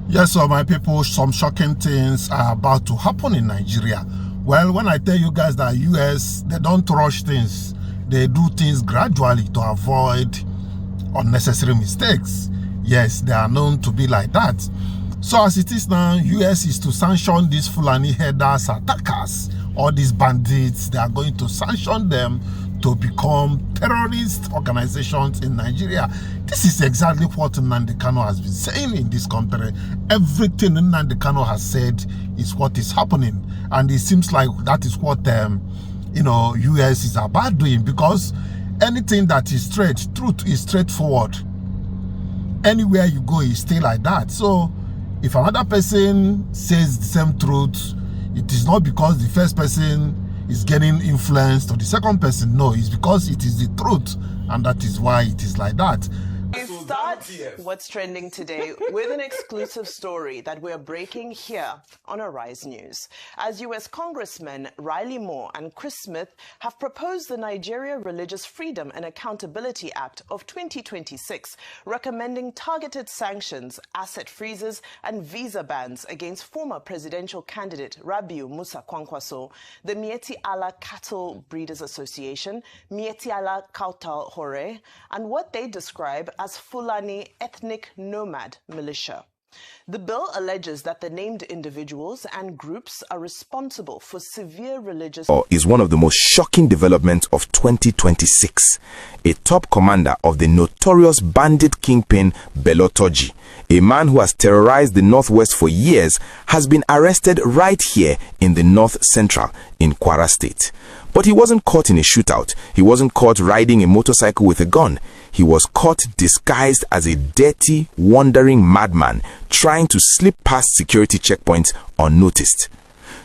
Yes, so my people, some shocking things are about to happen in Nigeria. Well, when I tell you guys that US, they don't rush things. They do things gradually to avoid unnecessary mistakes. Yes, they are known to be like that. So as it is now, US is to sanction these Fulani headers, attackers, all these bandits. They are going to sanction them to become terrorist organizations in Nigeria. This is exactly what Nnamdi Kanu has been saying in this country. Everything Nnamdi Kanu has said is what is happening, and it seems like that is what US is about doing, because anything that is straight, truth is straightforward. Anywhere you go, you stay like that. So if another person says the same truth, it is not because the first person is getting influenced or the second person. No, it's because it is the truth, and that is why it is like that. We start what's trending today with an exclusive story that we're breaking here on Arise News. As U.S. Congressmen Riley Moore and Chris Smith have proposed the Nigeria Religious Freedom and Accountability Act of 2026, recommending targeted sanctions, asset freezes, and visa bans against former presidential candidate Rabiu Musa Kwankwaso, the Mieti Allah Cattle Breeders Association, Mieti Allah Kautal Hore, and what they describe as Fulani ethnic nomad militia. The bill alleges that the named individuals and groups are responsible for severe religious... ...is one of the most shocking developments of 2026. A top commander of the notorious bandit kingpin Bello Turji, a man who has terrorized the Northwest for years, has been arrested right here in the North Central in Kwara State. But he wasn't caught in a shootout. He wasn't caught riding a motorcycle with a gun. He was caught disguised as a dirty, wandering madman trying to slip past security checkpoints unnoticed.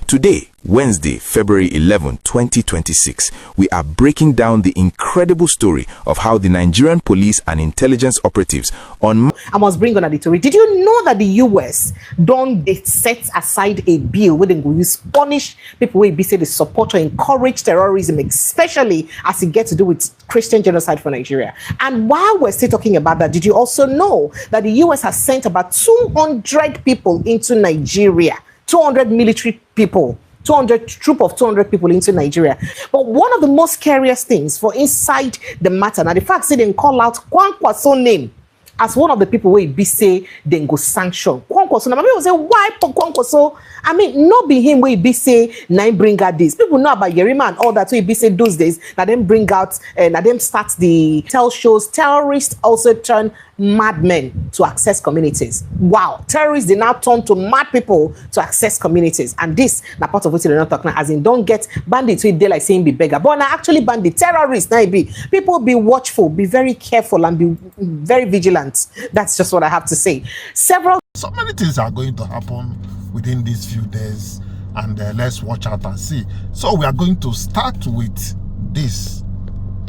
Today, Wednesday, February 11, 2026, we are breaking down the incredible story of how the Nigerian police and intelligence operatives on... I must bring on a story. Did you know that the US don't set aside a bill where they will punish people who say they support or encourage terrorism, especially as it gets to do with Christian genocide for Nigeria? And while we're still talking about that, did you also know that the US has sent about 200 people into Nigeria? 200 military people, 200 troop of 200 people into Nigeria. But one of the most scariest things for inside the matter, now the fact that they call out Kwankwaso name as one of the people where be say then go sanction Kwankwaso. Now people say, why Kwankwaso? I mean, not be him where be say nine bring out this. People know about Yerima and all that, so he be say those days that them bring out and that them start the tell shows. Terrorists also turn madmen to access communities. Wow, terrorists they now turn to mad people to access communities, and this na part of what they're not talking about, as in don't get bandits with they like saying be beggar, but now actually bandit terrorists. Now be people be watchful, be very careful, and be very vigilant. That's just what I have to say. So many things are going to happen within these few days, and let's watch out and see. So we are going to start with this.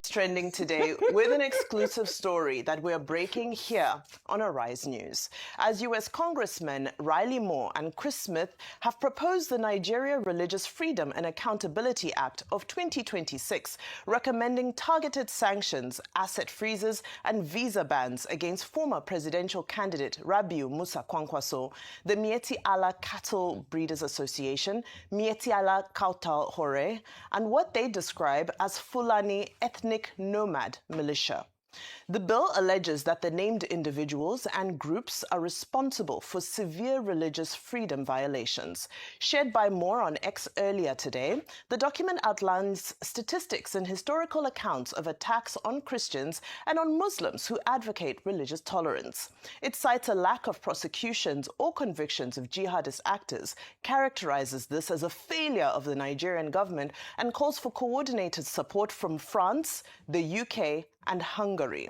Trending today with an exclusive story that we're breaking here on Arise News. As U.S. Congressmen Riley Moore and Chris Smith have proposed the Nigeria Religious Freedom and Accountability Act of 2026, recommending targeted sanctions, asset freezes, and visa bans against former presidential candidate Rabiu Musa Kwankwaso, the Mieti Allah Cattle Breeders Association, Mieti Allah Kautal Hore, and what they describe as Fulani ethnic nomad militia. The bill alleges that the named individuals and groups are responsible for severe religious freedom violations. Shared by Moore on X earlier today, the document outlines statistics and historical accounts of attacks on Christians and on Muslims who advocate religious tolerance. It cites a lack of prosecutions or convictions of jihadist actors, characterizes this as a failure of the Nigerian government, and calls for coordinated support from France, the UK, and Hungary.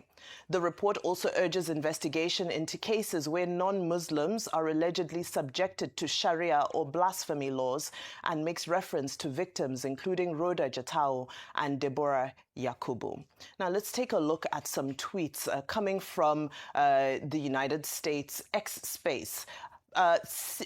The report also urges investigation into cases where non-Muslims are allegedly subjected to Sharia or blasphemy laws, and makes reference to victims including Rhoda Jatau and Deborah Yakubu. Now let's take a look at some tweets coming from the United States X space.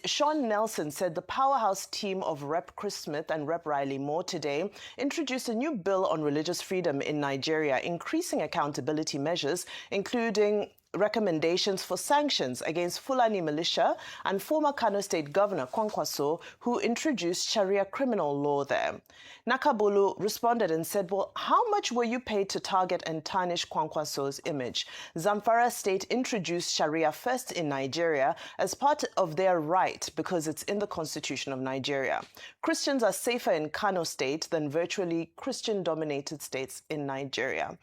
Sean Nelson said the powerhouse team of Rep. Chris Smith and Rep. Riley Moore today introduced a new bill on religious freedom in Nigeria, increasing accountability measures, including recommendations for sanctions against Fulani militia and former Kano State Governor Kwankwaso, who introduced Sharia criminal law there. Nakabulu responded and said, well, how much were you paid to target and tarnish Kwankwaso's image? Zamfara State introduced Sharia first in Nigeria as part of their right because it's in the constitution of Nigeria. Christians are safer in Kano State than virtually Christian-dominated states in Nigeria.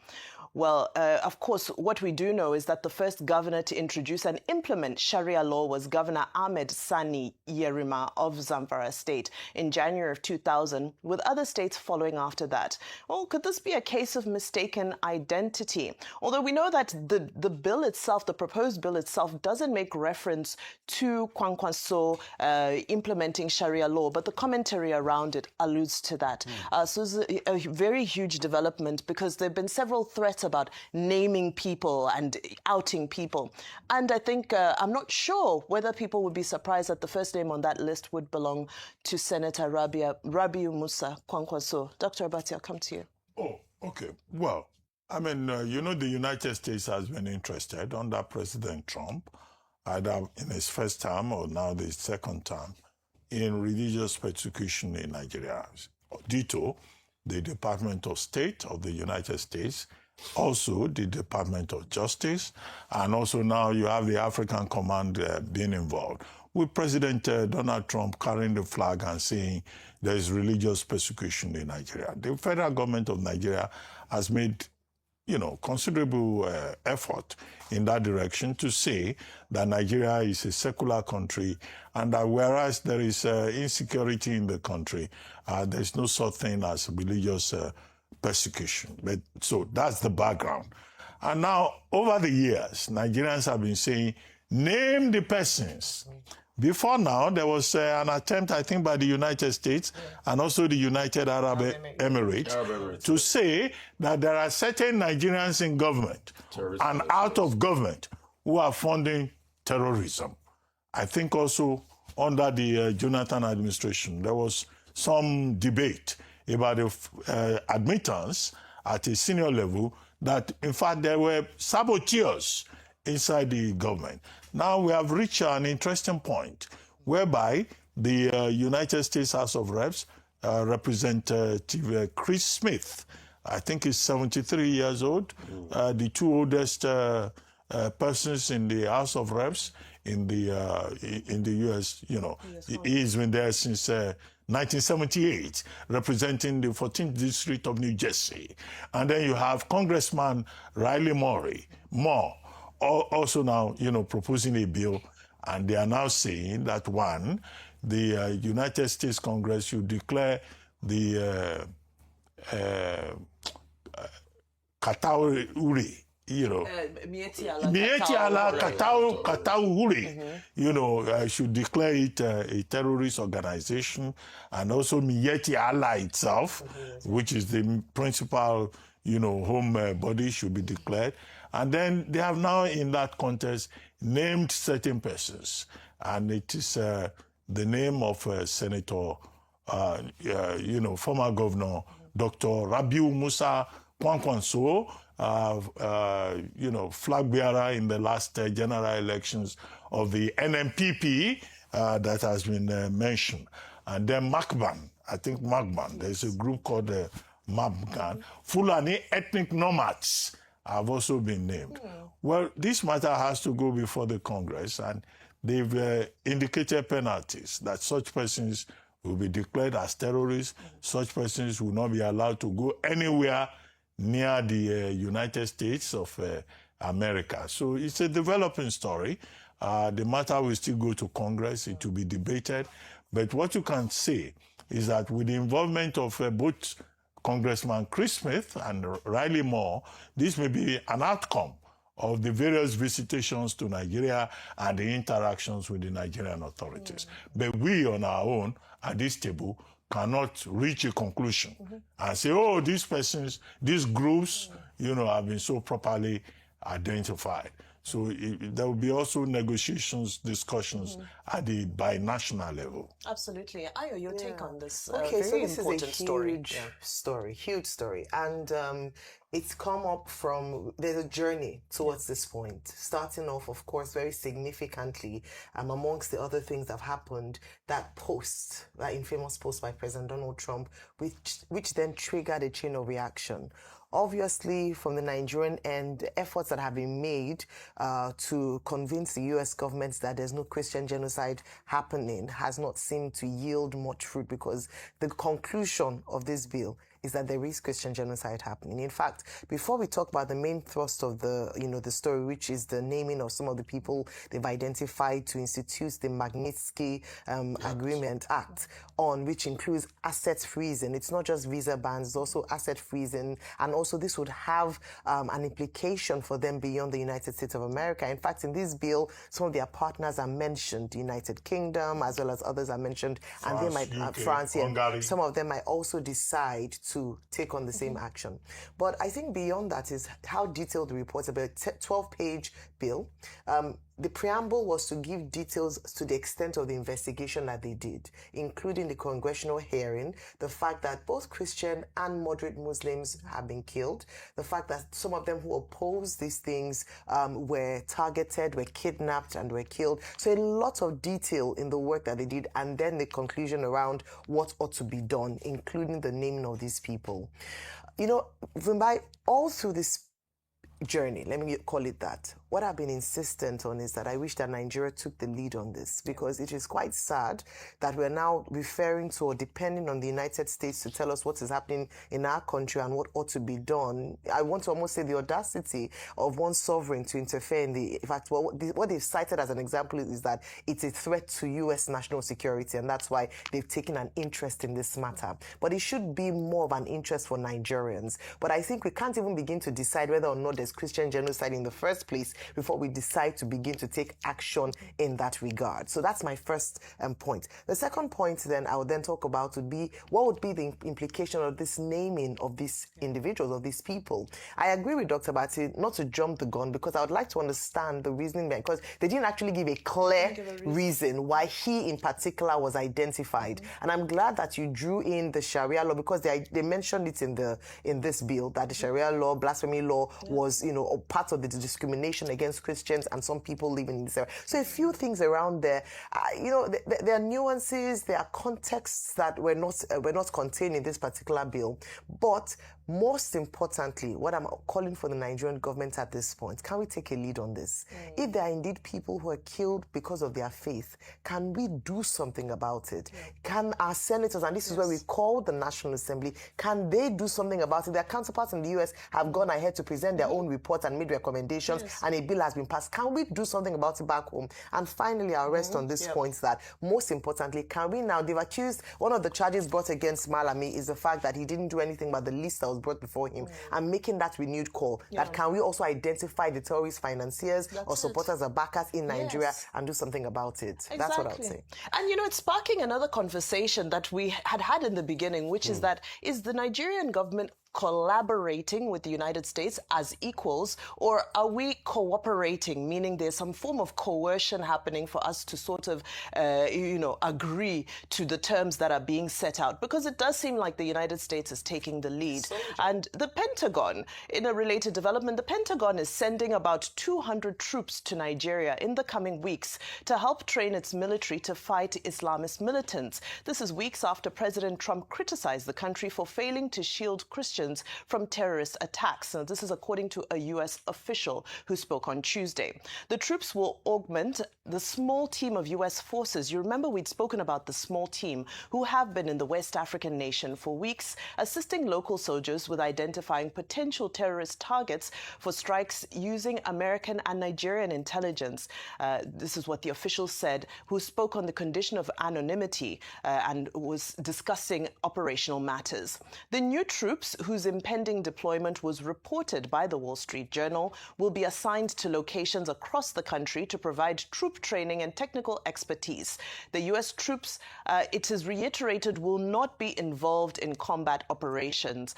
Well, of course, what we do know is that the first governor to introduce and implement Sharia law was Governor Ahmed Sani Yerima of Zamfara State in January of 2000, with other states following after that. Well, could this be a case of mistaken identity? Although we know that the bill itself, the proposed bill itself, doesn't make reference to Kwankwaso implementing Sharia law, but the commentary around it alludes to that. So it's a very huge development because there have been several threats about naming people and outing people. And I think, I'm not sure whether people would be surprised that the first name on that list would belong to Senator Rabiu Musa Kwankwaso. Dr. Abati, I'll come to you. Oh, okay. Well, I mean, the United States has been interested under President Trump, either in his first term or now the second term, in religious persecution in Nigeria. Ditto, the Department of State of the United States, also the Department of Justice, and also now you have the African Command being involved, with President Donald Trump carrying the flag and saying there is religious persecution in Nigeria. The federal government of Nigeria has made considerable effort in that direction to say that Nigeria is a secular country and that whereas there is insecurity in the country, there is no such thing as religious persecution. But so that's the background. And now, over the years, Nigerians have been saying, name the persons. Before now, there was an attempt, I think, by the United States and also the United Arab Emirates to say that there are certain Nigerians in government and out of government who are funding terrorism. I think also under the Jonathan administration, there was some debate about the admittance at a senior level that, in fact, there were saboteurs inside the government. Now we have reached an interesting point whereby the United States House of Reps, Representative Chris Smith, I think he's 73 years old, the two oldest persons in the House of Reps in the U.S., he's been there since 1978, representing the 14th District of New Jersey. And then you have Congressman Riley Moore, also now, proposing a bill, and they are now saying that, one, the United States Congress should declare the Katauri, Mieti ala Katauri, should declare it a terrorist organization, and also Mieti ala itself, which is the principal, home body, should be declared. And then they have now, in that contest, named certain persons, and it is the name of Senator, former Governor Dr. Rabiu Musa Kwankwaso, flag bearer in the last general elections of the NMPP that has been mentioned. And then Makban, there's a group called Makban. Fulani ethnic nomads have also been named. Well, this matter has to go before the Congress, and they've indicated penalties that such persons will be declared as terrorists. Such persons will not be allowed to go anywhere near the United States of America. So it's a developing story. The matter will still go to Congress. It will be debated. But what you can say is that with the involvement of both Congressman Chris Smith and Riley Moore, this may be an outcome of the various visitations to Nigeria and the interactions with the Nigerian authorities. But we on our own at this table cannot reach a conclusion and say, oh, these persons, these groups, have been so properly identified. So there will be also negotiations, discussions at the binational level. Absolutely. Ayo, your take on this Okay, so very this is a important story. huge story. And it's come up from, there's a journey towards this point. Starting off, of course, very significantly, amongst the other things that have happened, that post, that infamous post by President Donald Trump, which then triggered a chain of reaction. Obviously, from the Nigerian end, efforts that have been made to convince the U.S. government that there's no Christian genocide happening has not seemed to yield much fruit, because the conclusion of this bill is that there is Christian genocide happening. In fact, before we talk about the main thrust of the story, which is the naming of some of the people they've identified to institute the Magnitsky Agreement Act, which includes asset freezing. It's not just visa bans, it's also asset freezing, and also this would have an implication for them beyond the United States of America. In fact, in this bill, some of their partners are mentioned, the United Kingdom, as well as others are mentioned, and they might, UK, France, Hungary. some of them might also decide to take on the same action. But I think beyond that is how detailed the report's about. 12-page bill. The preamble was to give details to the extent of the investigation that they did, including the congressional hearing, the fact that both Christian and moderate Muslims have been killed, the fact that some of them who opposed these things were targeted, were kidnapped, and were killed. So a lot of detail in the work that they did, and then the conclusion around what ought to be done, including the naming of these people. You know, all through this journey, let me call it that, what I've been insistent on is that I wish that Nigeria took the lead on this, because it is quite sad that we're now referring to or depending on the United States to tell us what is happening in our country and what ought to be done. I want to almost say the audacity of one sovereign to interfere in the, in fact, what they've cited as an example is that it's a threat to U.S. national security, and that's why they've taken an interest in this matter. But it should be more of an interest for Nigerians. But I think we can't even begin to decide whether or not there's Christian genocide in the first place before we decide to begin to take action in that regard. So that's my first point. The second point then I would then talk about would be what would be the implication of this naming of these individuals, of these people. I agree with Dr. Bati not to jump the gun, because I would like to understand the reasoning behind, because they didn't actually give a clear reason why he in particular was identified. And I'm glad that you drew in the Sharia law, because they mentioned it in this bill, that the Sharia law, blasphemy law was, part of the discrimination against Christians and some people living in this area. So a few things around there. There are nuances, there are contexts that were not contained in this particular bill. But most importantly, what I'm calling for the Nigerian government at this point, can we take a lead on this? If there are indeed people who are killed because of their faith, can we do something about it? Can our senators, and this is where we call the National Assembly, can they do something about it? Their counterparts in the US have gone ahead to present their own report and made recommendations, and a bill has been passed. Can we do something about it back home? And finally, I'll rest on this point that, most importantly, can we now, they've accused, one of the charges brought against Malami is the fact that he didn't do anything about the list that was brought before him, and making that renewed call, that can we also identify the terrorist financiers or supporters or backers in Nigeria and do something about it? Exactly. That's what I would say. And it's sparking another conversation that we had in the beginning, which is that, is the Nigerian government collaborating with the United States as equals, or are we cooperating, meaning there's some form of coercion happening for us to sort of, agree to the terms that are being set out? Because it does seem like the United States is taking the lead. And the Pentagon, in a related development, the Pentagon is sending about 200 troops to Nigeria in the coming weeks to help train its military to fight Islamist militants. This is weeks after President Trump criticized the country for failing to shield Christians from terrorist attacks. Now, this is according to a U.S. official who spoke on Tuesday. The troops will augment the small team of U.S. forces. You remember we'd spoken about the small team who have been in the West African nation for weeks, assisting local soldiers with identifying potential terrorist targets for strikes using American and Nigerian intelligence. This is what the official said, who spoke on the condition of anonymity and was discussing operational matters. The new troops, who whose impending deployment was reported by the Wall Street Journal will be assigned to locations across the country to provide troop training and technical expertise. The U.S. troops, it is reiterated, will not be involved in combat operations.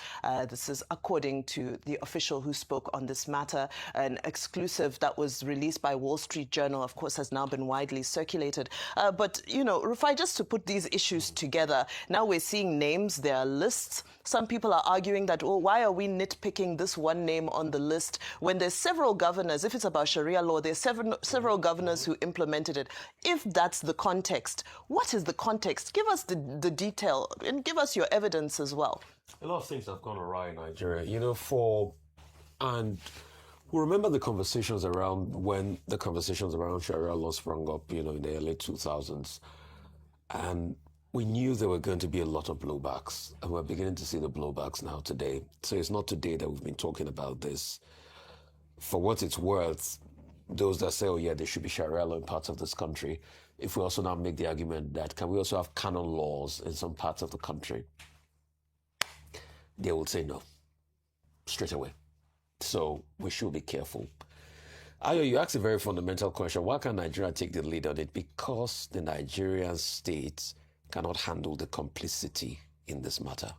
This is according to the official who spoke on this matter. An exclusive that was released by Wall Street Journal, of course, has now been widely circulated. But, you know, Rufai, just to put these issues together, now we're seeing names, there are lists. Some people are arguing that, oh, why are we nitpicking this one name on the list when there's several governors? If it's about Sharia law, there's several governors who implemented it. If that's the context, what is the context? Give us the detail and give us your evidence as well. A lot of things have gone awry in Nigeria, you know, and we remember the conversations around when the conversations around Sharia law sprung up, you know, in the early 2000s. And we knew there were going to be a lot of blowbacks, and we're beginning to see the blowbacks now today. So it's not today that we've been talking about this. For what it's worth, those that say, oh yeah, there should be Sharia law in parts of this country, if we also now make the argument that can we also have canon laws in some parts of the country, they will say no, straight away. So we should be careful. Ayo, you asked a very fundamental question. Why can't Nigeria take the lead on it? Because the Nigerian state cannot handle the complicity in this matter.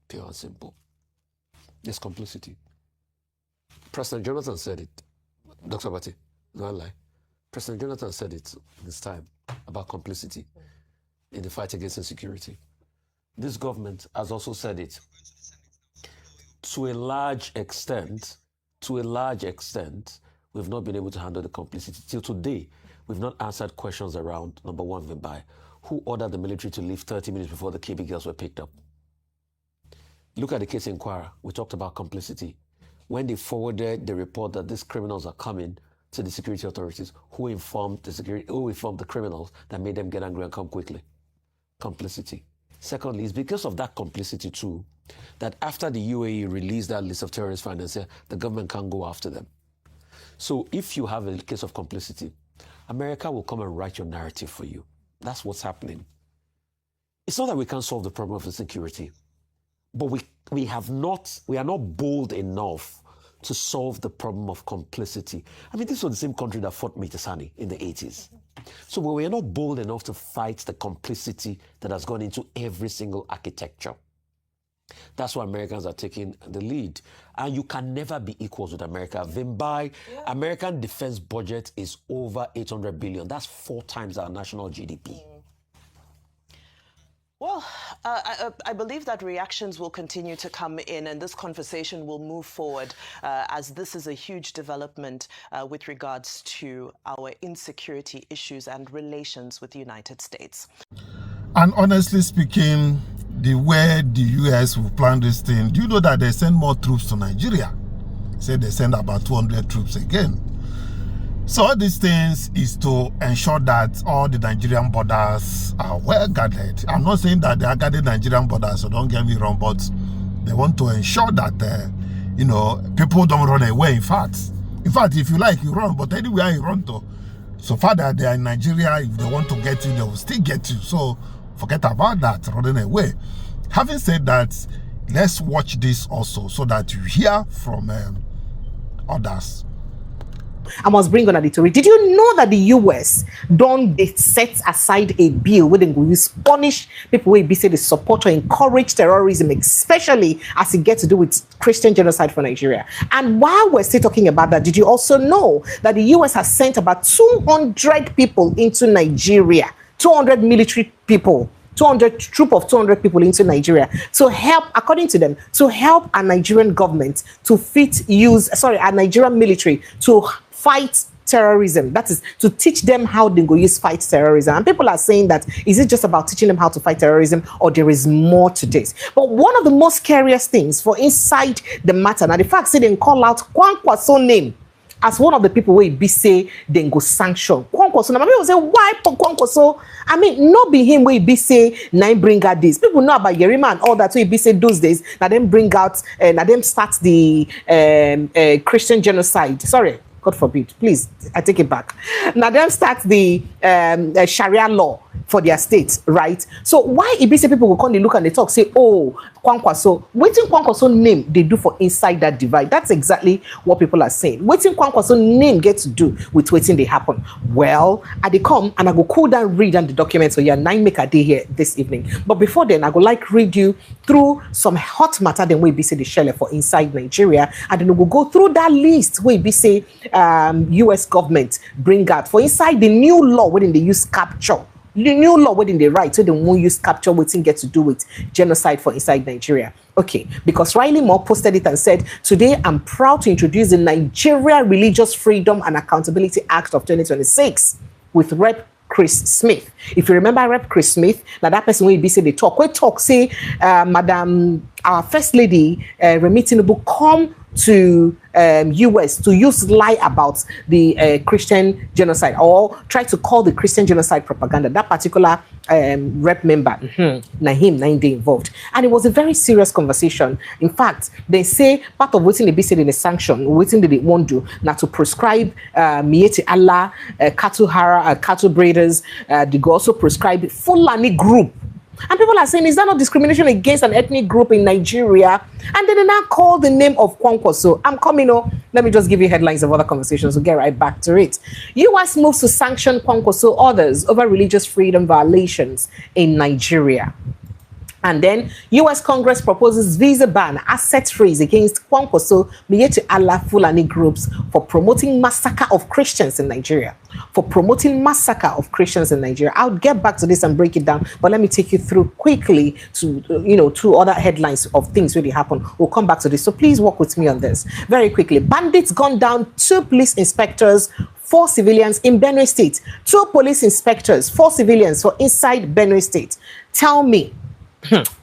Pure and simple. There's complicity. President Jonathan said it. Dr. Bati, no lie. President Jonathan said it this time about complicity in the fight against insecurity. This government has also said it. To a large extent, we've not been able to handle the complicity. Till today, we've not answered questions around, number one, Vimbai, who ordered the military to leave 30 minutes before the KB girls were picked up. Look at the case in Kwara. We talked about complicity. When they forwarded the report that these criminals are coming to the security authorities, who informed the criminals that made them get angry and come quickly? Complicity. Secondly, it's because of that complicity too, that after the UAE released that list of terrorist financiers, the government can't go after them. So if you have a case of complicity, America will come and write your narrative for you. That's what's happening. It's not that we can't solve the problem of insecurity, but we are not bold enough to solve the problem of complicity. I mean, this was the same country that fought Mitasani in the 80s. So we are not bold enough to fight the complicity that has gone into every single architecture. That's why Americans are taking the lead. And you can never be equals with America. Vimbai, American defense budget is over 800 billion. That's 4 times our national GDP. Well, I believe that reactions will continue to come in and this conversation will move forward as this is a huge development with regards to our insecurity issues and relations with the United States. And honestly speaking, the way the US will plan this thing, do you know that they send more troops to Nigeria? Say they send about 200 troops again. So all these things is to ensure that all the Nigerian borders are well guarded. I'm not saying that they are guarded Nigerian borders, so don't get me wrong, but they want to ensure that, you know, people don't run away. In fact, if you like, you run, but anywhere you run to, so far that they are in Nigeria, if they want to get you, they will still get you. So forget about that, running away. Having said that, let's watch this also so that you hear from others. I must bring on editorial. Did you know that the US don't set aside a bill where they will use punish people who be say they support or encourage terrorism, especially as it gets to do with Christian genocide for Nigeria? And while we're still talking about that, did you also know that the US has sent about 200 people into Nigeria, 200 military people, 200 troop of 200 people into Nigeria to help, according to them, to help our Nigerian government to our Nigerian military to fight terrorism. That is to teach them how they go fight terrorism. And people are saying that, is it just about teaching them how to fight terrorism, or there is more to this? But one of the most scariest things for inside the matter, now the fact say they call out Kwankwaso name as one of the people where be say they go sanction Kwankwaso. Now people say, why Kwankwaso? I mean, not be him where be say nine bring out this. People know about Yerima and all that, so he be say those days now them bring out now them start the Christian genocide. Sorry, God forbid, please, I take it back. Now them start the Sharia law for their states, right? So why if say people will come, they look and they talk, say, oh, Kwankwaso, waiting Kwankwaso name they do for inside that divide. That's exactly what people are saying. Waiting Kwankwaso name get to do with waiting they happen. Well, I they come and I go cool down, read on the document. So you're 9 make a day here this evening. But before then, I go like read you through some hot matter then we be say the shell for inside Nigeria, and then we will go through that list where be say US government bring out for inside the new law within the use capture. The new law within the right, so they won't use capture waiting get to do with genocide for inside Nigeria. Okay, because Riley Moore posted it and said, today I'm proud to introduce the Nigeria Religious Freedom and Accountability Act of 2026 with Rep. Chris Smith. If you remember Rep. Chris Smith, now that person will be say they talk. We talk, say, Madam, our First Lady, Remi Tinubu, come to US to use lie about the Christian genocide or try to call the Christian genocide propaganda. That particular rep member, Nahim they involved. And it was a very serious conversation. In fact, they say part of waiting they be said in the sanction, waiting they won't do, now to prescribe Mieti Allah, cattle breeders, they go also prescribe Fulani group. And people are saying, is that not discrimination against an ethnic group in Nigeria? And then they now call the name of Kwankwaso. I'm coming on. Let me just give you headlines of other conversations. We'll get right back to it. US moves to sanction Kwankwaso others over religious freedom violations in Nigeria. And then US Congress proposes visa ban, asset freeze against Kwankwaso, Miyetu Allah Fulani groups for promoting massacre of Christians in Nigeria. For promoting massacre of Christians in Nigeria. I'll get back to this and break it down, but let me take you through quickly to, two other headlines of things really happen. We'll come back to this. So please walk with me on this very quickly. Bandits gunned down 2 police inspectors, 4 civilians in Benue State. 2 police inspectors, 4 civilians for inside Benue State. Tell me.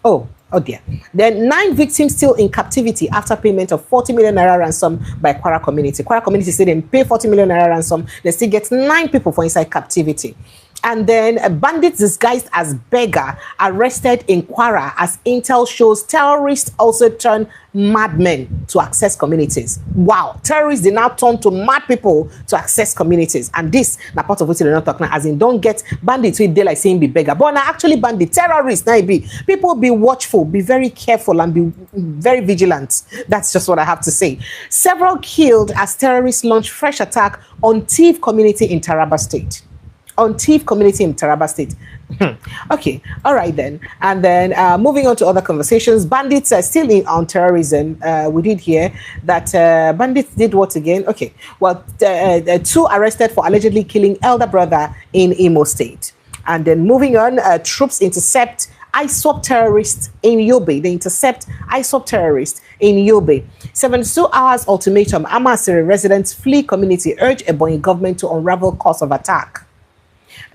Oh dear. Then 9 victims still in captivity after payment of 40 million naira ransom by Kwara community. Kwara community said they pay 40 million naira ransom. They still get 9 people for inside captivity. And then bandits disguised as beggar arrested in Kwara as intel shows terrorists also turn madmen to access communities. Wow, terrorists did now turn to mad people to access communities. And this, now part of what they're not talking about, as in don't get bandits with daylight saying be beggar. But now actually bandit terrorists, now be people be watchful, be very careful and be very vigilant. That's just what I have to say. Several killed as terrorists launch fresh attack on Tiv community in Taraba State. Okay, all right then. And then moving on to other conversations, bandits are still on terrorism. We did hear that bandits did what again? Okay, well, 2 arrested for allegedly killing elder brother in Imo State. And then moving on, troops intercept ISWAP terrorists in Yobe. They intercept ISWAP terrorists in Yobe. 72 hours ultimatum. Amasiri residents flee community, urge Ebonyi government to unravel cause of attack.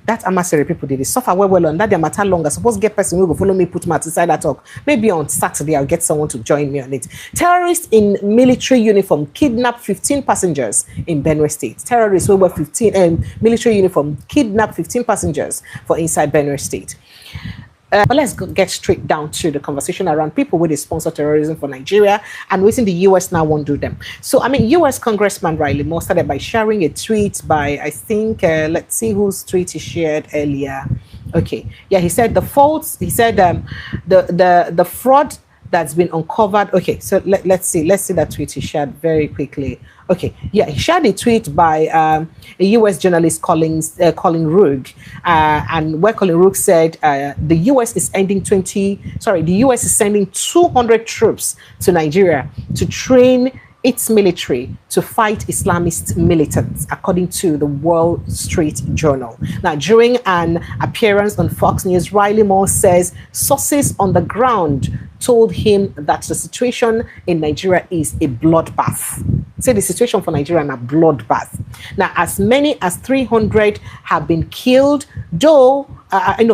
That Amasiri people did suffer well on that their matter longer. Suppose get person who will follow me put matter inside that talk. Maybe on Saturday I'll get someone to join me on it. Terrorists in military uniform kidnapped 15 passengers in Benue State. Terrorists who were 15 military uniform kidnapped 15 passengers for inside Benue State. But let's get straight down to the conversation around people who sponsor terrorism for Nigeria and waiting the US now won't do them. So, I mean, US Congressman Riley Moore started by sharing a tweet by, I think, let's see whose tweet he shared earlier. Okay. Yeah, he said the fraud that's been uncovered. Okay, so let's see that tweet he shared very quickly. Okay, yeah, he shared a tweet by a U.S. journalist, Colin Roog, and where Colin Roog said the U.S. is sending 200 troops to Nigeria to train its military to fight Islamist militants, according to the Wall Street Journal. Now, during an appearance on Fox News, Riley Moore says sources on the ground told him that the situation in Nigeria is a bloodbath. Say the situation for Nigeria is a bloodbath. Now, as many as 300 have been killed, though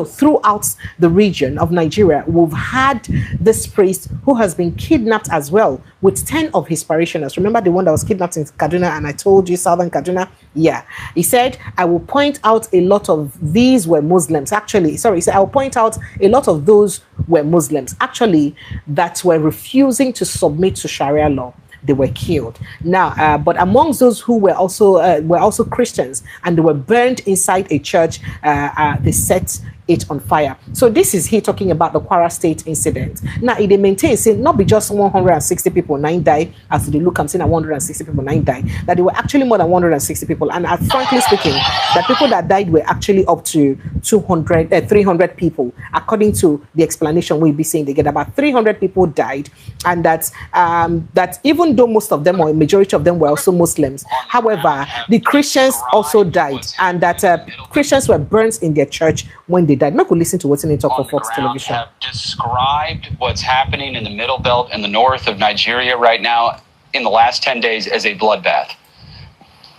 throughout the region of Nigeria, we've had this priest who has been kidnapped as well with 10 of his parishioners. Remember the one that was kidnapped in Kaduna, and I told you Southern Kaduna? Yeah. He said, I will point out a lot of these were Muslims. Actually, sorry, he said, I will point out a lot of those were Muslims, actually, that were refusing to submit to Sharia law. They were killed. Now, but amongst those who were also Christians, and they were burned inside a church, they set it on fire. So this is he talking about the Kwara State incident. Now, it maintains, saying not be just 160 people, 9 died, as they look, I'm saying that 160 people, 9 died, that there were actually more than 160 people. And frankly speaking, the people that died were actually up to 300 people, according to the explanation we'll be saying. They get about 300 people died, and that even though most of them, or a majority of them, were also Muslims, however, the Christians also died, and that Christians were burnt in their church when they died. Make we listen to what's in the talk for Fox Television. Have described what's happening in the Middle Belt and the north of Nigeria right now in the last 10 days as a bloodbath.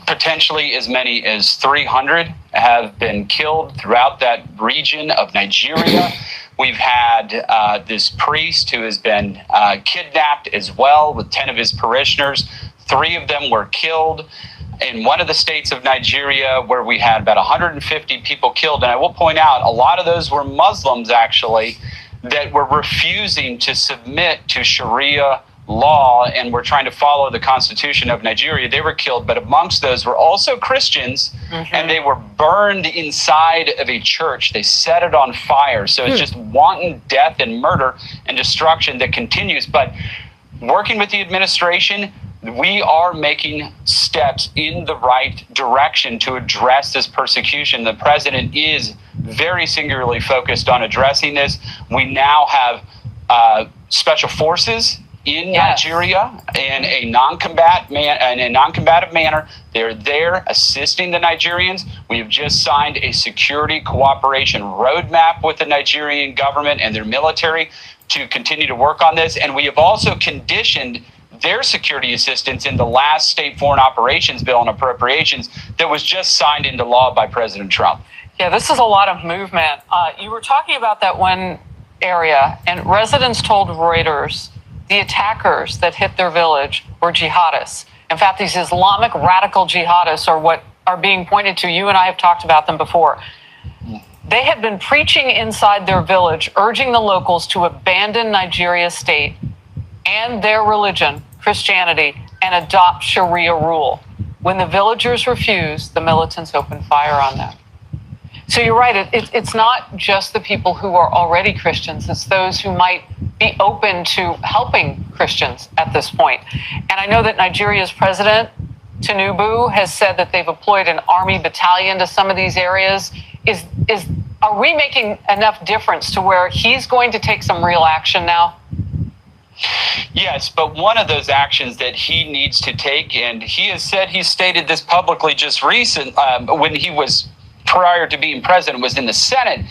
Potentially as many as 300 have been killed throughout that region of Nigeria. We've had this priest who has been kidnapped as well with 10 of his parishioners. 3 of them were killed in one of the states of Nigeria, where we had about 150 people killed. And I will point out, a lot of those were Muslims, actually, that were refusing to submit to Sharia law and were trying to follow the Constitution of Nigeria. They were killed, but amongst those were also Christians, and they were burned inside of a church. They set it on fire. So it's just wanton death and murder and destruction that continues. But working with the administration, we are making steps in the right direction to address this persecution. The president is very singularly focused on addressing this. We now have special forces in Nigeria in a non-combative manner. They're there assisting the Nigerians. We have just signed a security cooperation roadmap with the Nigerian government and their military to continue to work on this. And we have also conditioned their security assistance in the last state foreign operations bill and appropriations that was just signed into law by President Trump. Yeah, this is a lot of movement. You were talking about that one area, and residents told Reuters the attackers that hit their village were jihadists. In fact, these Islamic radical jihadists are what are being pointed to. You and I have talked about them before. They had been preaching inside their village, urging the locals to abandon Nigeria's state and their religion, Christianity, and adopt Sharia rule. When the villagers refused, the militants opened fire on them. So you're right, it's not just the people who are already Christians, it's those who might be open to helping Christians at this point. And I know that Nigeria's president, Tinubu, has said that they've deployed an army battalion to some of these areas. Are we making enough difference to where he's going to take some real action now? Yes, but one of those actions that he needs to take, and he has said, he stated this publicly just recent, when he was prior to being president, was in the Senate,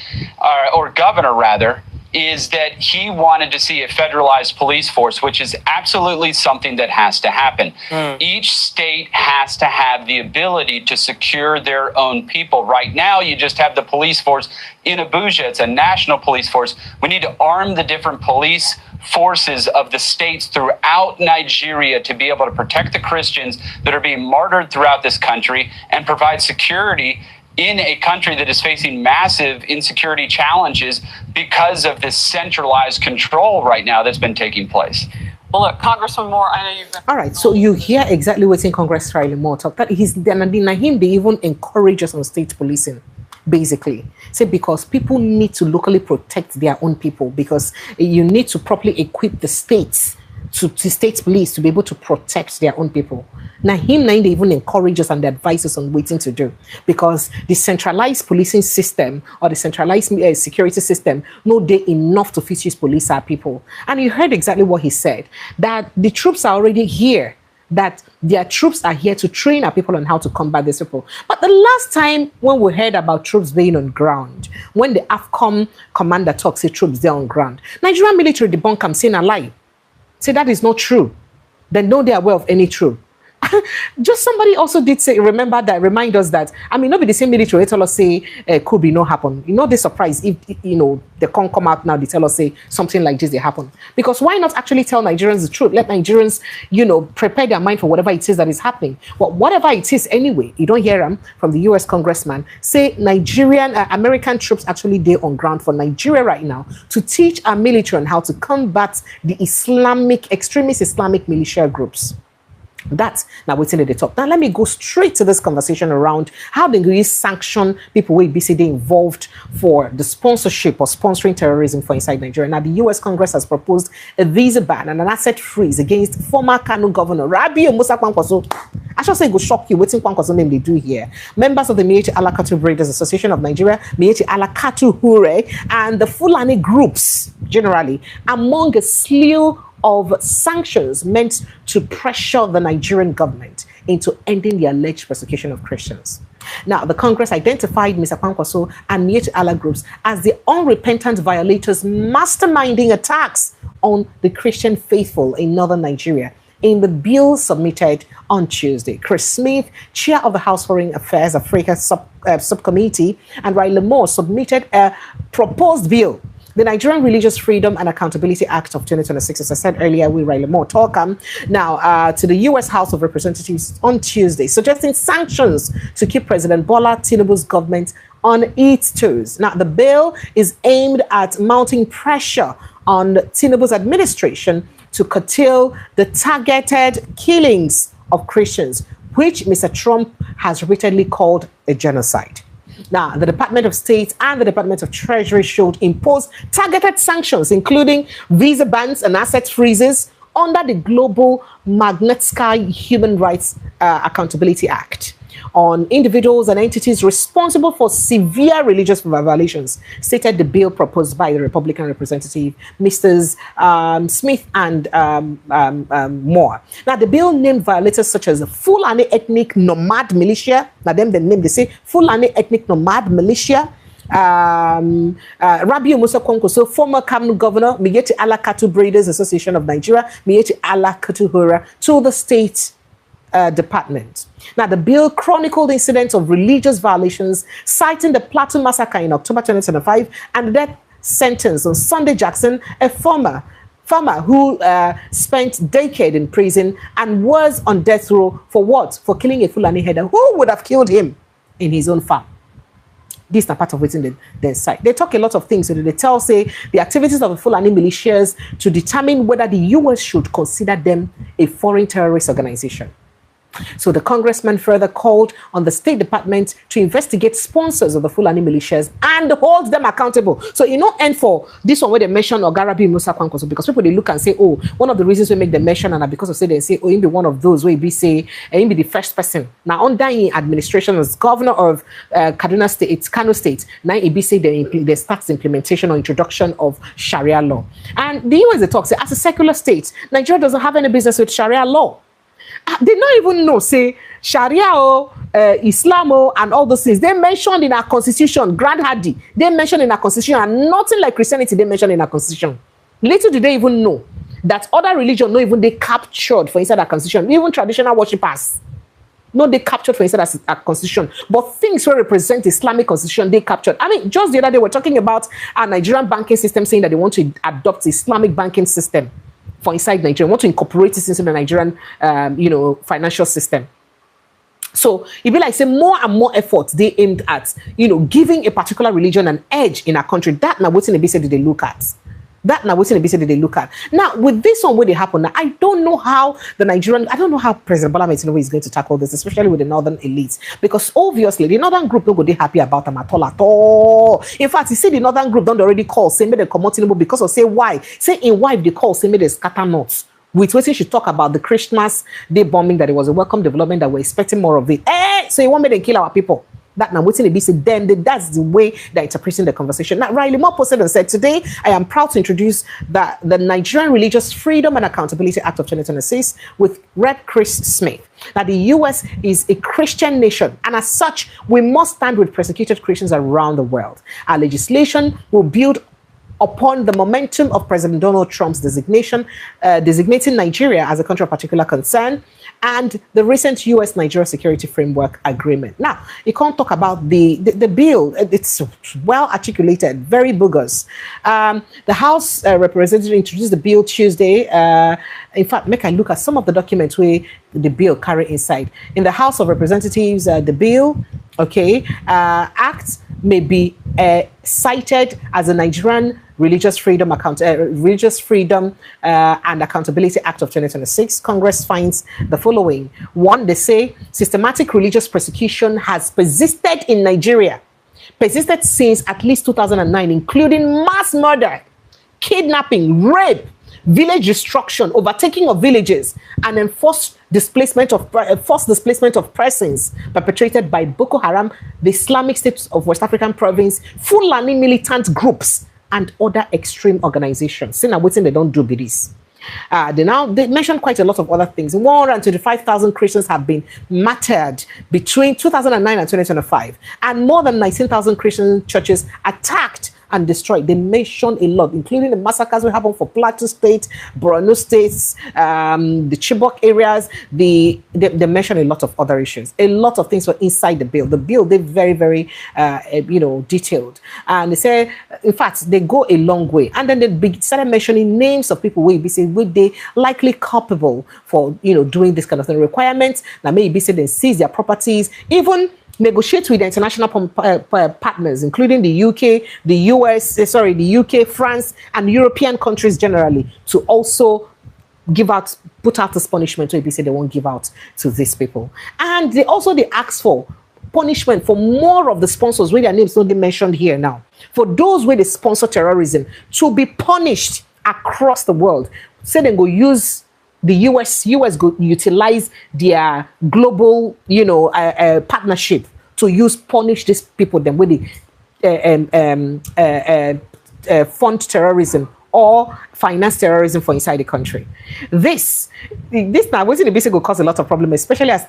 or governor rather, is that he wanted to see a federalized police force, which is absolutely something that has to happen. Each state has to have the ability to secure their own people. Right now, you just have the police force in Abuja. It's a national police force. We need to arm the different police forces of the states throughout Nigeria to be able to protect the Christians that are being martyred throughout this country and provide security in a country that is facing massive insecurity challenges because of this centralized control right now that's been taking place. Well, look, Congressman Moore, I know you've been... All right, so you hear exactly what's in Congress Riley Moore talk. That he's him, they even encourage us on state policing, basically. Say because people need to locally protect their own people, because you need to properly equip the states to state police to be able to protect their own people. Now, they even encourage us and advise us on waiting to do, because the centralized policing system or the centralized security system, no, they enough to fit police our people. And you heard exactly what he said, that the troops are already here, that their troops are here to train our people on how to combat these people. But the last time when we heard about troops being on ground, when the AFCOM commander talks, say troops there on ground, Nigerian military debunk them, saying a lie. Say that is not true. Then no, they are aware of any truth. Just somebody also did say, remind us that, I mean, not be the same military, they tell us say, could be no happen. You know, they're surprised if, you know, they can't come out now, they tell us say something like this, they happen. Because why not actually tell Nigerians the truth? Let Nigerians, you know, prepare their mind for whatever it is that is happening. But whatever it is anyway, you don't hear them from the US congressman say American troops actually there on ground for Nigeria right now to teach our military on how to combat the extremist Islamic militia groups. That's now waiting at the top. Now let me go straight to this conversation around how they will sanction people who be involved for the sponsorship or sponsoring terrorism for inside Nigeria. Now the US Congress has proposed a visa ban and an asset freeze against former Kano governor Rabiu Musa Kwankwaso. I should say go shock you waiting Kwankwaso name they do here. Members of the Miyetti Alakatu Breeders Association of Nigeria, Miyetti Alakatu Hure, and the Fulani groups generally among a slew of sanctions meant to pressure the Nigerian government into ending the alleged persecution of Christians. Now, the Congress identified Mr. Kwankwaso and Miyetti Allah groups as the unrepentant violators masterminding attacks on the Christian faithful in northern Nigeria in the bill submitted on Tuesday. Chris Smith, chair of the House Foreign Affairs Africa Subcommittee, and Riley Moore submitted a proposed bill. The Nigerian Religious Freedom and Accountability Act of 2026, as I said earlier, we Riley Moore talk now to the U.S. House of Representatives on Tuesday, suggesting sanctions to keep President Bola Tinubu's government on its toes. Now, the bill is aimed at mounting pressure on Tinubu's administration to curtail the targeted killings of Christians, which Mr. Trump has repeatedly called a genocide. Now, the Department of State and the Department of Treasury should impose targeted sanctions, including visa bans and asset freezes under the Global Magnitsky Human Rights Accountability Act on individuals and entities responsible for severe religious violations, stated the bill proposed by the Republican representative, Mrs. Smith and Moore. Now, the bill named violators such as the Fulani ethnic nomad militia, now them the name they say, Fulani ethnic nomad militia, Rabiu Musa Kwankwaso, former Kano governor, Miyetti Alakatu Breeders Association of Nigeria, Miyetti Alakatu Hura, to the state department. Now, the bill chronicled incidents of religious violations, citing the Plateau massacre in October 2025 and the death sentence on Sunday Jackson, a farmer who spent decades in prison and was on death row for what? For killing a Fulani header who would have killed him in his own farm. This is not part of what's in their site. They talk a lot of things. So they tell, say, the activities of the Fulani militias to determine whether the U.S. should consider them a foreign terrorist organization. So the congressman further called on the State Department to investigate sponsors of the Fulani militias and hold them accountable. So you know, and for this one where they mention Ogarabi Musa Kwankwaso, because people they look and say, oh, one of the reasons we make the mention and because of say they say, oh, he be one of those where he be say, he be the first person. Now under administration as governor of Kaduna State, it's Kano State. Now he be say they start the implementation or introduction of Sharia law. And the US they talk say as a secular state, Nigeria doesn't have any business with Sharia law. They don't even know, say, Sharia, Islam, and all those things. They mentioned in our constitution, Grand Hadi, they mentioned in our constitution, and nothing like Christianity they mentioned in our constitution. Little do they even know that other religion, not even they captured for inside our constitution, even traditional worshippers. No, they captured for inside our constitution. But things that represent Islamic constitution, they captured. I mean, just the other day, we're talking about our Nigerian banking system saying that they want to adopt Islamic banking system for inside Nigeria, want to incorporate this into the Nigerian, financial system. So it'd be like, say, more and more efforts they aimed at, giving a particular religion an edge in our country. That now what's in the BC did they look at? That now what's in the BC did they look at? Now, with this one, where they happen, now, I don't know how President Bola Tinubu is going to tackle this, especially with the northern elites, because obviously the northern group don't go they happy about them at all. In fact, you see the northern group don't already call, say, they come out Tinubu because of say why? Say in why they call, say, they scatter notes. With what she talk about the Christmas Day bombing, that it was a welcome development, that we're expecting more of it. So you want me to kill our people? That now waiting to be said, then that's the way they're interpreting the conversation. Now, Riley Moore posted and said, today I am proud to introduce the Nigerian Religious Freedom and Accountability Act of 2026 with Red Chris Smith. That the U.S. is a Christian nation, and as such, we must stand with persecuted Christians around the world. Our legislation will build upon the momentum of President Donald Trump's designating Nigeria as a country of particular concern, and the recent U.S.-Nigeria Security Framework Agreement. Now, you can't talk about the bill. It's well articulated, very bogus. The House representative introduced the bill Tuesday. In fact, make a look at some of the documents where the bill carry inside. In the House of Representatives, the bill, act may be cited as a Nigerian Religious Freedom and Accountability Act of 2026. Congress finds the following. One, they say systematic religious persecution has persisted in Nigeria, persisted since at least 2009, including mass murder, kidnapping, rape, village destruction, overtaking of villages, and enforced displacement of persons perpetrated by Boko Haram, the Islamic State of West African Province, Fulani militant groups, and other extreme organizations. See, now, waiting they don't do this. They mentioned quite a lot of other things. 125,000 Christians have been martyred between 2009 and 2025, and more than 19,000 Christian churches attacked and destroyed. They mentioned a lot, including the massacres that happened for Plateau State, Borno States, the Chibok areas. They mentioned a lot of other issues. A lot of things were inside the bill. The bill, they're very, very, detailed. And they say, in fact, they go a long way. And then they started mentioning names of people where they likely culpable for, doing this kind of thing. Requirements that maybe say they seize their properties, even negotiate with the international partners, including the UK, the UK, France, and European countries generally, to also put out this punishment. So they won't give out to these people. And they ask for punishment for more of the sponsors, where their names not mentioned here now. For those where they sponsor terrorism, to be punished across the world. Say they go use the US go utilize their global, partnership to punish these people then with the fund terrorism or finance terrorism for inside the country. This now wasn't the basic will cause a lot of problems, especially as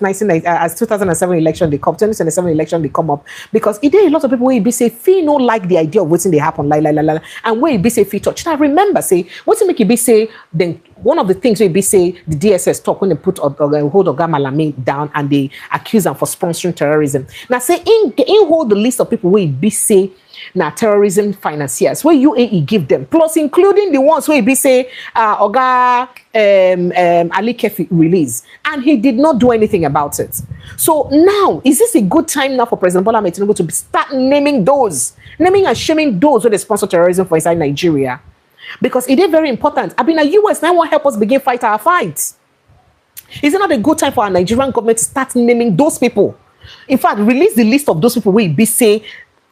2007 election they come, 2027 election they come up, because it did a lot of people where be say fee no like the idea of what's in they happen and where it be say fee touch. Now remember, say what's it make it be say then one of the things we be say the DSS talk when they put hold Oga Malami down and they accuse them for sponsoring terrorism. Now say in hold the list of people where it be say now terrorism financiers where UAE give them, plus including the ones where be say Oga Ali Kefi release, and he did not do anything about it. So now is this a good time now for President Bola Ahmed Tinubu to start naming and shaming those who they sponsor terrorism for inside Nigeria? Because it is very important. I mean, the US now want help us begin fight our fights. Is it not a good time for our Nigerian government to start naming those people? In fact, release the list of those people we be say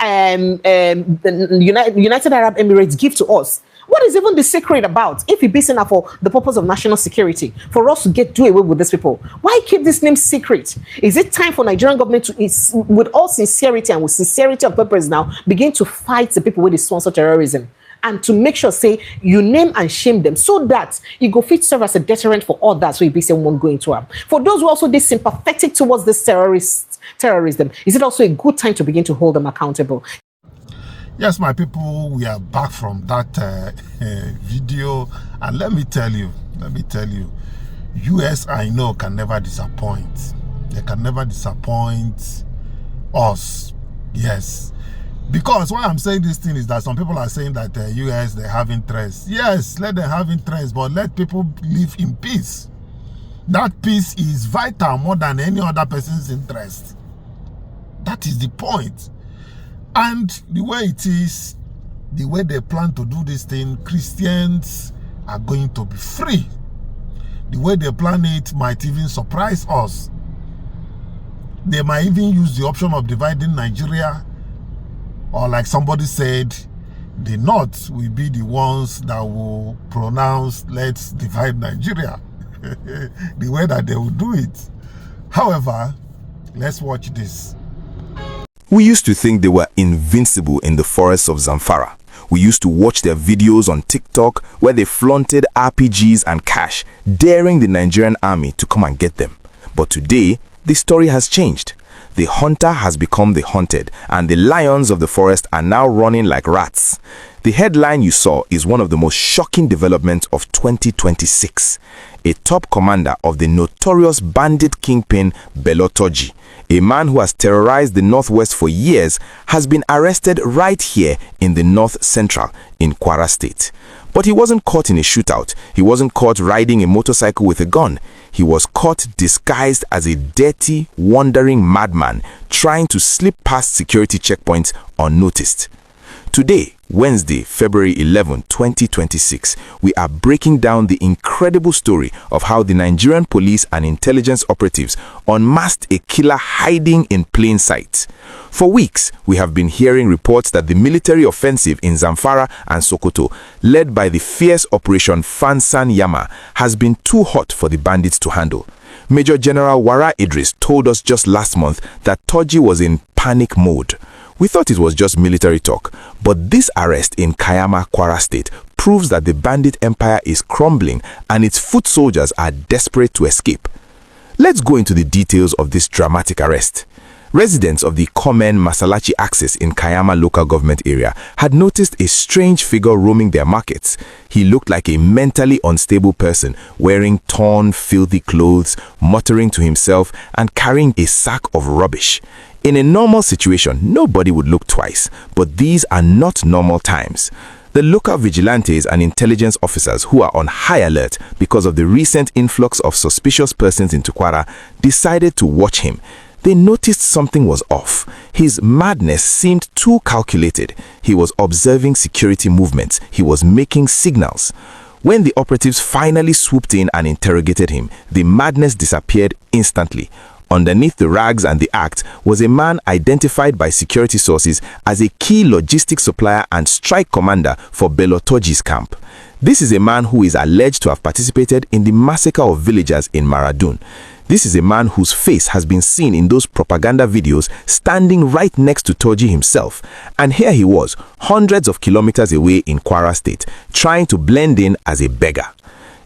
the United Arab Emirates give to us. What is even the secret about? If it be seen for the purpose of national security, for us to do away with these people, why keep this name secret? Is it time for Nigerian government to, with all sincerity and with sincerity of purpose now, begin to fight the people with sponsor terrorism? And to make sure, say, you name and shame them so that it go fit serve as a deterrent for others so you be saying won't go into them. For those who also be sympathetic towards this terrorism, is it also a good time to begin to hold them accountable? Yes, my people, we are back from that video, and let me tell you, US, I know, can never disappoint. They can never disappoint us. Yes. Because why I'm saying this thing is that some people are saying that the US, they have interest. Yes, let them have interest, but let people live in peace. That peace is vital more than any other person's interest. That is the point. And the way it is, the way they plan to do this thing, Christians are going to be free. The way they plan it might even surprise us. They might even use the option of dividing Nigeria, or like somebody said, the North will be the ones that will pronounce, let's divide Nigeria. The way that they will do it. However, let's watch this. We used to think they were invincible in the forests of Zamfara. We used to watch their videos on TikTok where they flaunted RPGs and cash, daring the Nigerian army to come and get them. But today, the story has changed. The hunter has become the hunted, and the lions of the forest are now running like rats. The headline you saw is one of the most shocking developments of 2026. a top commander of the notorious bandit kingpin Belotoji, a man who has terrorized the Northwest for years, has been arrested right here in the North Central in Kwara State. But he wasn't caught in a shootout. He wasn't caught riding a motorcycle with a gun. He was caught disguised as a dirty, wandering madman trying to slip past security checkpoints unnoticed. Today, Wednesday, February 11, 2026, we are breaking down the incredible story of how the Nigerian police and intelligence operatives unmasked a killer hiding in plain sight. For weeks, we have been hearing reports that the military offensive in Zamfara and Sokoto, led by the fierce Operation Fansan Yama, has been too hot for the bandits to handle. Major General Wara Idris told us just last month that Toji was in panic mode. We thought it was just military talk, but this arrest in Kayama, Kwara State proves that the bandit empire is crumbling and its foot soldiers are desperate to escape. Let's go into the details of this dramatic arrest. Residents of the Komen Masalachi axis in Kayama local government area had noticed a strange figure roaming their markets. He looked like a mentally unstable person, wearing torn, filthy clothes, muttering to himself, and carrying a sack of rubbish. In a normal situation, nobody would look twice, but these are not normal times. The local vigilantes and intelligence officers who are on high alert because of the recent influx of suspicious persons into Kwara decided to watch him. They noticed something was off. His madness seemed too calculated. He was observing security movements. He was making signals. When the operatives finally swooped in and interrogated him, the madness disappeared instantly. Underneath the rags and the act was a man identified by security sources as a key logistics supplier and strike commander for Belotoji's camp. This is a man who is alleged to have participated in the massacre of villagers in Maradun. This is a man whose face has been seen in those propaganda videos standing right next to Toji himself. And here he was, hundreds of kilometers away in Kwara State, trying to blend in as a beggar.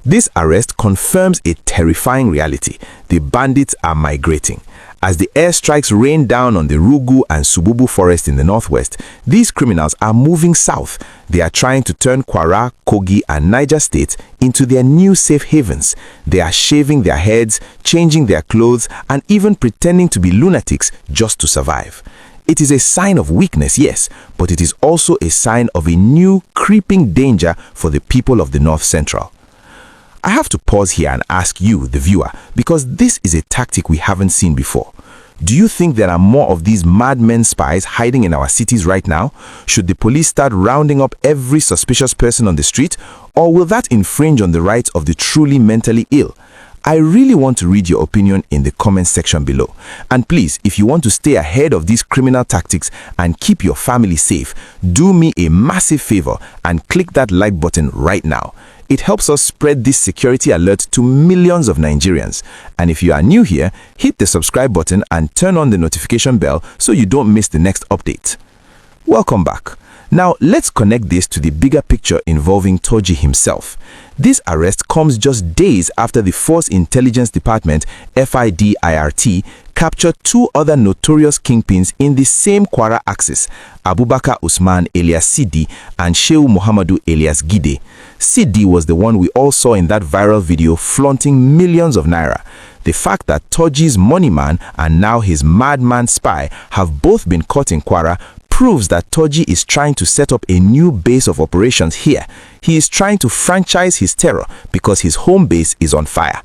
This arrest confirms a terrifying reality. The bandits are migrating. As the airstrikes rain down on the Rugu and Sububu forest in the northwest, these criminals are moving south. They are trying to turn Kwara, Kogi, and Niger states into their new safe havens. They are shaving their heads, changing their clothes, and even pretending to be lunatics just to survive. It is a sign of weakness, yes, but it is also a sign of a new, creeping danger for the people of the North Central. I have to pause here and ask you, the viewer, because this is a tactic we haven't seen before. Do you think there are more of these madmen spies hiding in our cities right now? Should the police start rounding up every suspicious person on the street, or will that infringe on the rights of the truly mentally ill? I really want to read your opinion in the comment section below. And please, if you want to stay ahead of these criminal tactics and keep your family safe, do me a massive favor and click that like button right now. It helps us spread this security alert to millions of Nigerians. And if you are new here, hit the subscribe button and turn on the notification bell so you don't miss the next update. Welcome back. Now, let's connect this to the bigger picture involving Toji himself. This arrest comes just days after the Force Intelligence Department, FIDIRT, captured two other notorious kingpins in the same Kwara axis, Abubakar Usman alias Sidi and Shehu Muhammadu alias Gide. Sidi was the one we all saw in that viral video flaunting millions of naira. The fact that Toji's money man and now his madman spy have both been caught in Kwara proves that Toji is trying to set up a new base of operations here. He is trying to franchise his terror because his home base is on fire.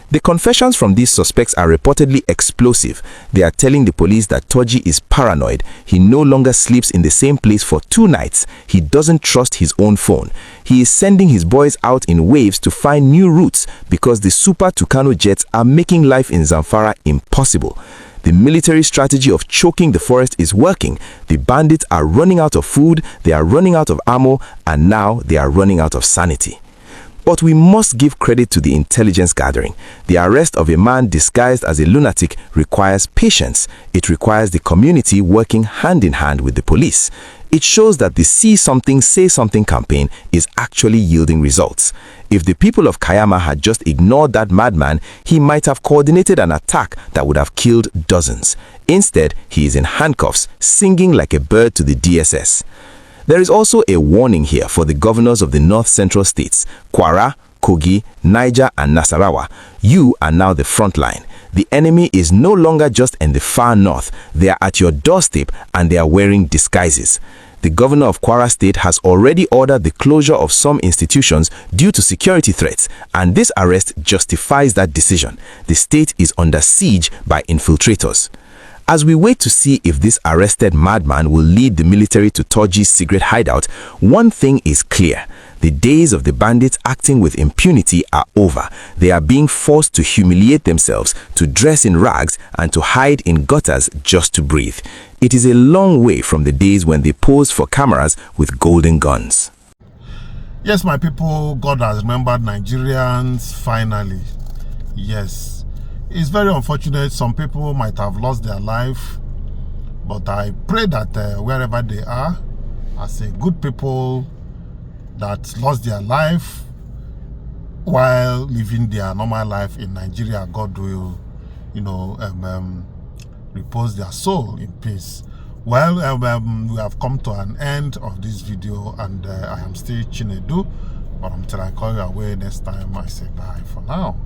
The confessions from these suspects are reportedly explosive. They are telling the police that Toji is paranoid. He no longer sleeps in the same place for 2 nights. He doesn't trust his own phone. He is sending his boys out in waves to find new routes because the Super Tucano jets are making life in Zamfara impossible. The military strategy of choking the forest is working. The bandits are running out of food, they are running out of ammo, and now they are running out of sanity. But we must give credit to the intelligence gathering. The arrest of a man disguised as a lunatic requires patience. It requires the community working hand in hand with the police. It shows that the See Something, Say Something campaign is actually yielding results. If the people of Kayama had just ignored that madman, he might have coordinated an attack that would have killed dozens. Instead, he is in handcuffs, singing like a bird to the DSS. There is also a warning here for the governors of the North Central states, Kwara, Kogi, Niger, and Nasarawa, you are now the front line. The enemy is no longer just in the far north. They are at your doorstep and they are wearing disguises. The governor of Kwara State has already ordered the closure of some institutions due to security threats, and this arrest justifies that decision. The state is under siege by infiltrators. As we wait to see if this arrested madman will lead the military to Toji's secret hideout, one thing is clear. The days of the bandits acting with impunity are over. They are being forced to humiliate themselves, to dress in rags, and to hide in gutters just to breathe. It is a long way from the days when they posed for cameras with golden guns. Yes, my people, God has remembered Nigerians finally. Yes. It's very unfortunate. Some people might have lost their life, but I pray that wherever they are, as a good people that lost their life while living their normal life in Nigeria, God will, repose their soul in peace. Well, we have come to an end of this video, and I am still Chinedu, but until I call you away next time, I say bye for now.